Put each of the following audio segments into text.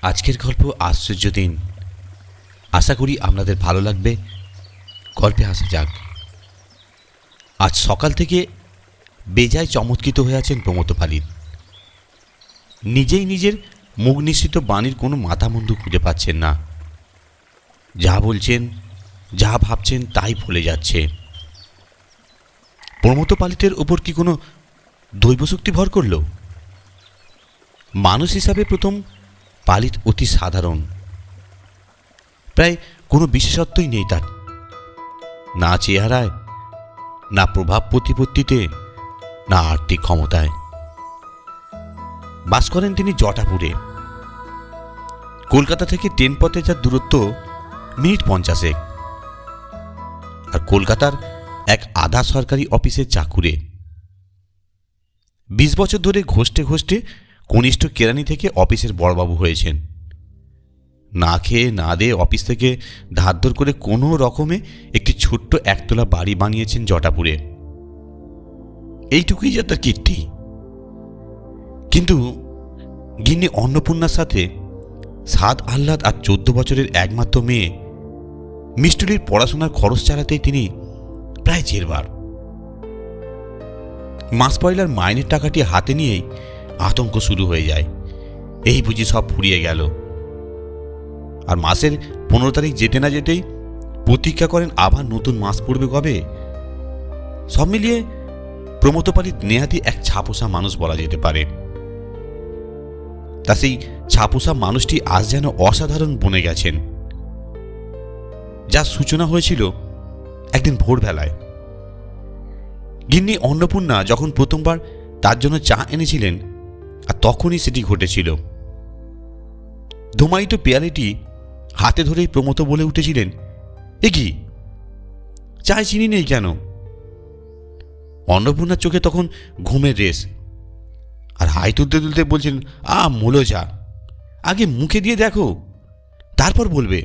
আজকের গল্প আশ্চর্য দিন। আশা করি আপনাদের ভালো লাগবে। গল্পে আসা যাক। আজ সকাল থেকে বেজায় চমৎকৃত হয়ে আছেন প্রমথ পালিত। নিজেই নিজের মুখ নিঃসৃত বাণীর কোনো মাথামুন্ডু খুঁজে পাচ্ছেন না। যা বলছেন, যা ভাবছেন তাই ভুলে যাচ্ছে। প্রমথ পালিতের ওপর কি কোনো দৈবশক্তি ভর করল? মানুষ হিসাবে প্রথম পালিত অতি সাধারণ, প্রায় কোনো বিশেষত্বই নেই তার। না চেহারায়, না প্রভাব প্রতিপত্তিতে, না আর্থিক ক্ষমতায়। বাস করেন তিনি জটাপুরে। কলকাতা থেকে ট্রেন পথে যার দূরত্ব মিনিট 50। আর কলকাতার এক আধা সরকারি অফিসের চাকুরে 20 বছর ধরে ঘষতে ঘষতে কনিষ্ঠ কেরানি থেকে অফিসের বড়বাবু হয়েছেন। না খেয়ে না দিয়ে অফিস থেকে ধার ধর করে কোনো রকমে একটি ছোট্ট একতলা বাড়ি বানিয়েছেন জটাপুরে। এইটুকুই যা তার কীর্তি। কিন্তু গিন্নি অন্নপূর্ণার সাথে সাদ আহ্লাদ আর 14 বছরের একমাত্র মেয়ে মিষ্টুলির পড়াশোনার খরচ চালাতেই তিনি প্রায় জেরবার। মাস পয়লার মাইনের টাকাটি হাতে নিয়েই আতঙ্ক শুরু হয়ে যায়। এই বুঝি সব ফুরিয়ে গেল। আর মাসের 15 তারিখ যেতে না যেতেই প্রতীক্ষা করেন আবার নতুন মাস পড়বে কবে। সব মিলিয়ে প্রমথ পালিত নেহাতি এক ছাপোষা মানুষ বলা যেতে পারে। তা সেই ছাপোষা মানুষটি আজ যেন অসাধারণ বনে গেছেন। যার সূচনা হয়েছিল একদিন ভোরবেলায়। গিন্নি অন্নপূর্ণা যখন প্রথমবার তার জন্য চা এনেছিলেন, আর তখনই সেটি ঘটেছিল। ধুমায়িত পেয়ালিটি হাতে ধরেই প্রমথ বলে উঠেছিলেন, এ কি, চায় চিনি নেই কেন? অন্নপূর্ণার চোখে তখন ঘুমের রেশ, আর হাই তুলতে তুলতে বলছেন, মোলো যা, আগে মুখে দিয়ে দেখো, তারপর বলবে।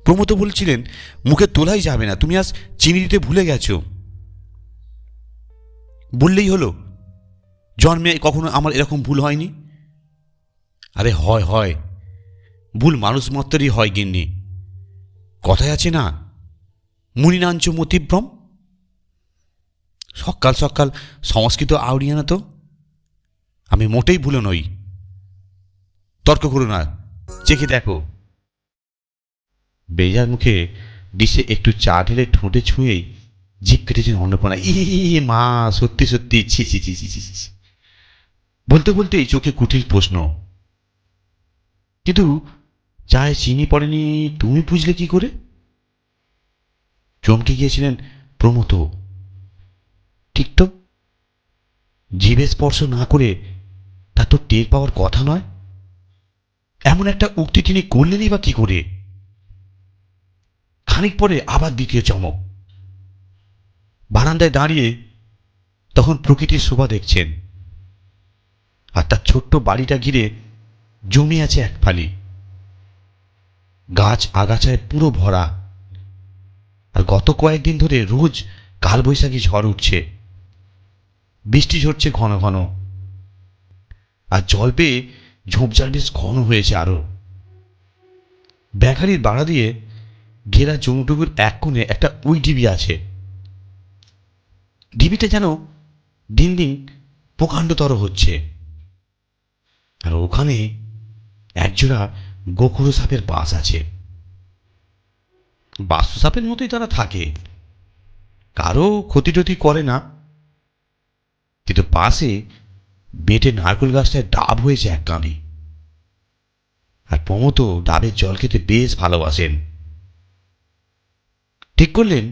প্রমথ বলছিলেন, মুখে তোলাই যাবে না, তুমি আজ চিনি দিতে ভুলে গেছো। বললেই হলো, জন্মে কখনো আমার এরকম ভুল হয়নি। আরে হয় হয়, ভুল মানুষ মাত্রই হয় গিন্নি। কথায় আছে না, মুনিনাঞ্চ মতিভ্রম। সকাল সকাল সংস্কৃত আউড়িয়ে না তো। আমি মোটেই ভুলো নই। তর্ক করো না, চেখে দেখো। বেজার মুখে ডিশে একটু চা ঢেলে ঠোঁটে ছুঁয়েই জিভ কেটেছেন অন্নপূর্ণা। মা, সত্যি সত্যি, ছি ছি ছি ছি ছি ছি। বলতে বলতেই চোখে কুটির প্রশ্ন, কিন্তু চায়ে চিনি পড়েনি তুমি বুঝলে কি করে? চমকে গিয়েছিলেন প্রমথ। ঠিক তো, জিভে স্পর্শ না করে তা তো টের পাওয়ার কথা নয়। এমন একটা উক্তি তিনি করলেনই বা কি করে? খানিক পরে আবার দ্বিতীয় চমক। বারান্দায় দাঁড়িয়ে তখন প্রকৃতির শোভা দেখছেন, আর তার ছোট্ট বাড়িটা ঘিরে জমি আছে এক ফালি। গাছ আগাছায় পুরো ভরা। আর গত কয়েকদিন ধরে রোজ কালবৈশাখী ঝড় উঠছে, বৃষ্টি ঝরছে ঘন ঘন। আর জল পেয়ে ঝোপঝাড় বেশ ঘন হয়েছে আরো। বেকারির বাড়া দিয়ে ঘেরা জমিটুকুর এক কোণে একটা উই ঢিবি আছে। ঢিবিটা যেন দিন দিন প্রকাণ্ডতর হচ্ছে। আর ওখানে একজোড়া গোখরো সাপের বাস আছে। বাস্তু সাপের মতোই তারা থাকে, কারো ক্ষতি টতি করে না। কিন্তু পাশে বেটে নারকেল গাছটায় ডাব হয়েছে এক কাঁদি। আর প্রমথ ডাবের জল খেতে বেশ ভালোবাসেন। ঠিক করলেন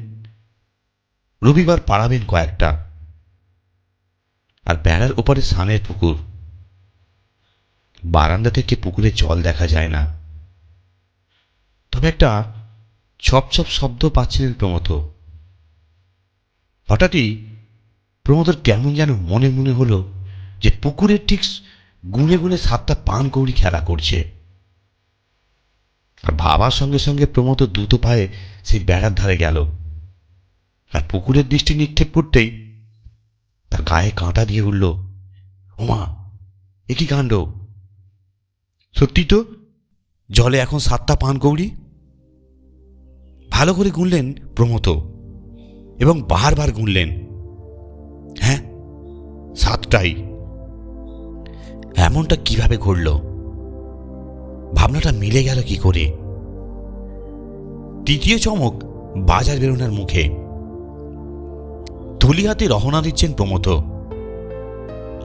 রবিবার পাড়াবেন কয়েকটা। আর বেড়ার ওপারে সানের পুকুর। বারান্দা থেকে পুকুরে জল দেখা যায় না, তবে একটা ছপ ছপ শব্দ পাচ্ছিলেন প্রমথ। হঠাৎই প্রমথর কেমন যেন মনে মনে হলো যে পুকুরের ঠিক গুনে গুনে 7টা পান কৌড়ি খেলা করছে। আর ভাবার সঙ্গে সঙ্গে প্রমথ দ্রুত পায়ে সেই বেড়ার ধারে গেল। আর পুকুরের দৃষ্টি নিক্ষেপ করতেই তার গায়ে কাঁটা দিয়ে উঠল, ওমা, এ কি কাণ্ড! সত্যি তো, জলে এখন 7টা পানকৌড়ি। ভালো করে গুনলেন প্রমথ এবং বারবার গুনলেন, হ্যাঁ 7টাই। এমনটা কিভাবে ঘটল? ভাবনাটা মিলে গেল কি করে? তৃতীয় চমক বাজার বেরোনোর মুখে। থলি হাতে রহনা দিচ্ছেন প্রমথ,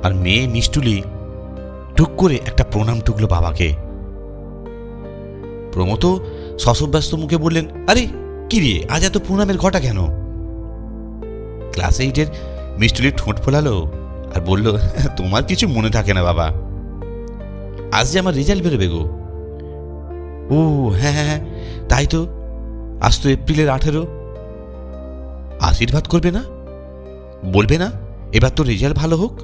আর মেয়ে মিষ্টুলি টুক করে একটা প্রণাম টুকলো বাবাকে। প্রমথ শশব্যস্ত মুখে বললেন, আরে কি রে, আজ এত প্রণামের ঘটা কেন? ক্লাস 8-এর মিষ্টুলি ঠোঁট ফোলালো আর বলল, তোমার কিছু মনে থাকে না বাবা, আজ যে আমার রেজাল্ট বেরোবে গো। ও হ্যাঁ হ্যাঁ হ্যাঁ, তাই তো, আজ তো এপ্রিলের 18। আশীর্বাদ করবে না? বলবে না এবার তো রেজাল্ট ভালো হোক?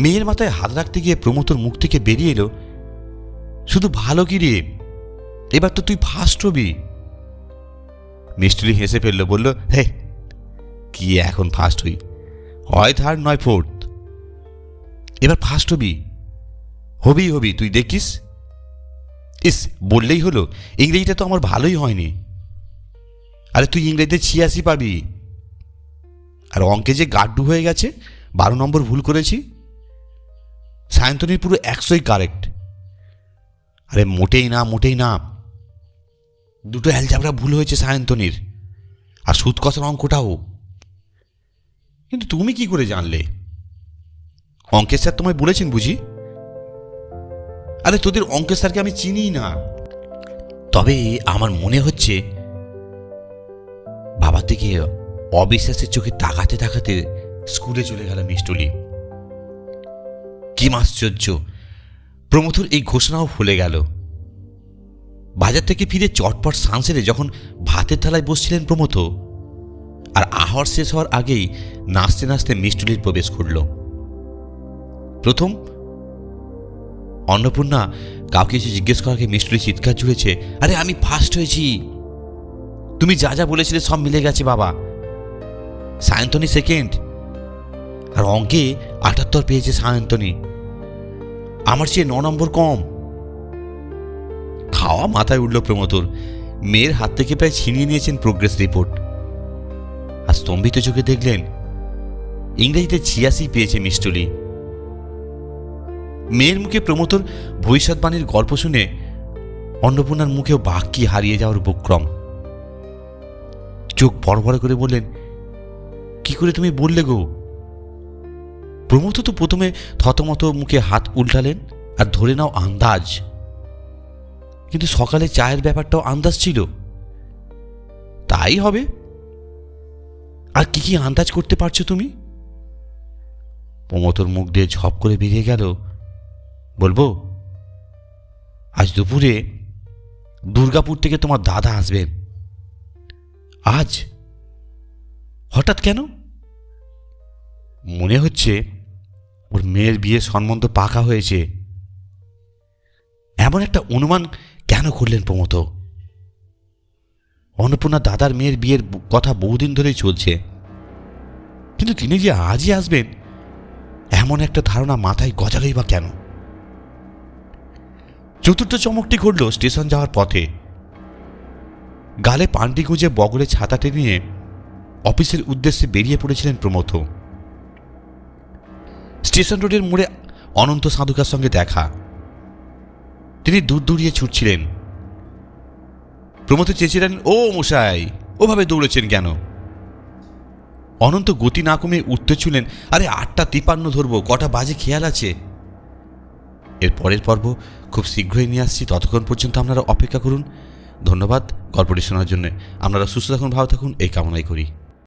মেয়ের মাথায় হাত রাখতে গিয়ে প্রমথর মুখ থেকে বেরিয়ে এলো, শুধু ভালো কি রে, এবার তো তুই ফার্স্ট হবি। মিষ্টুলি হেসে ফেললো, বলল, হে কি এখন ফার্স্ট হই, হয় 3rd নয় 4th, এবার ফার্স্ট হবি, হবি হবি, তুই দেখিস। ইস, বললেই হলো, ইংরেজিটা তো আমার ভালোই হয়নি। আরে তুই ইংরেজিতে 86 পাবি, আর অঙ্কে যে গাড্ডু হয়ে গেছে, 12 নম্বর ভুল করেছি। সায়ন্তনীর পুরো 100ই কারেক্ট। আরে মোটেই না, মোটেই না, 2টো অ্যালজাবরা ভুল হয়েছে সায়ন্তনীর, আর সুদ কষার অঙ্কটাও। কিন্তু তুমি কি করে জানলে? অঙ্কের স্যার তোমায় বলেছেন বুঝি? আরে তোদের অঙ্কের স্যারকে আমি চিনি না, তবে আমার মনে হচ্ছে। বাবার দিকে অবিশ্বাসের চোখে তাকাতে তাকাতে স্কুলে চলে গেল মিষ্টুলি। কি আশ্চর্য, প্রমথর এই ঘোষণাও ভুলে গেল। বাজার থেকে ফিরে চটপট স্নান সেরে যখন ভাতের থালায় বসছিলেন প্রমথ, আর আহার শেষ হওয়ার আগেই নাচতে নাচতে মিষ্টুলির প্রবেশ ঘটল। প্রথম অন্নপূর্ণা কাউকে এসে জিজ্ঞেস করাকে মিষ্টুলি চিৎকার জুড়েছে, আরে আমি ফার্স্ট হয়েছি, তুমি যা যা বলেছিলে সব মিলে গেছে বাবা। সায়ন্তনী সেকেন্ড, আর অঙ্কে 78 পেয়েছে সায়ন্তনী, আমার চেয়ে 9 নম্বর কম। খাওয়া মাথায় উঠল প্রমথর। মেয়ের হাত থেকে প্রায় ছিনিয়ে নিয়েছেন প্রোগ্রেস রিপোর্ট, আর স্তম্ভিত চোখে দেখলেন ইংরেজিতে 86 পেয়েছে মিষ্টুলি। মেয়ের মুখে প্রমথর ভবিষ্যৎবাণীর গল্প শুনে অন্নপূর্ণার মুখেও বাক্যি হারিয়ে যাওয়ার উপক্রম। চোখ বড় বড় করে বললেন, কি করে তুমি বললে গো? প্রমথ তো প্রথমে থতমত মুখে হাত উল্টালেন, আর ধরে নাও আন্দাজ। কিন্তু সকালে চায়ের ব্যাপারটাও আন্দাজ ছিল, তাই হবে। আর কি কি আন্দাজ করতে পারছো তুমি? প্রমথর মুখ দিয়ে ঝপ করে বেরিয়ে গেল, বলবো আজ দুপুরে দুর্গাপুর থেকে তোমার দাদা আসবেন। আজ হঠাৎ কেন? মনে হচ্ছে ওর মেয়ের বিয়ের সম্বন্ধ পাকা হয়েছে। এমন একটা অনুমান কেন করলেন প্রমথ? অন্নপূর্ণা দাদার মেয়ের বিয়ের কথা বহুদিন ধরেই চলছে, কিন্তু তিনি যে আজই আসবেন এমন একটা ধারণা মাথায় গজালই বা কেন? চতুর্থ চমকটি ঘটল স্টেশন যাওয়ার পথে। গালে পান্ডি গুঁজে বগলে ছাতাটি নিয়ে অফিসের উদ্দেশ্যে বেরিয়ে পড়েছিলেন প্রমথ। স্টেশন রোডের মোড়ে অনন্ত সাধুকার সঙ্গে দেখা। তিনি দূর দৌড়িয়ে ছুটছিলেন। প্রমথ চেঁচিলেন, ও মশাই, ওভাবে দৌড়েছেন কেন? অনন্ত গতি না কমে উঠতে ছুলেন, আরে 8:53 ধরবো, কটা বাজে খেয়াল আছে? এর পরের পর্ব খুব শীঘ্রই নিয়ে আসছি, ততক্ষণ পর্যন্ত আপনারা অপেক্ষা করুন। ধন্যবাদ গল্পটি শোনার জন্য। আপনারা সুস্থ থাকুন, ভালো থাকুন, এই কামনাই করি।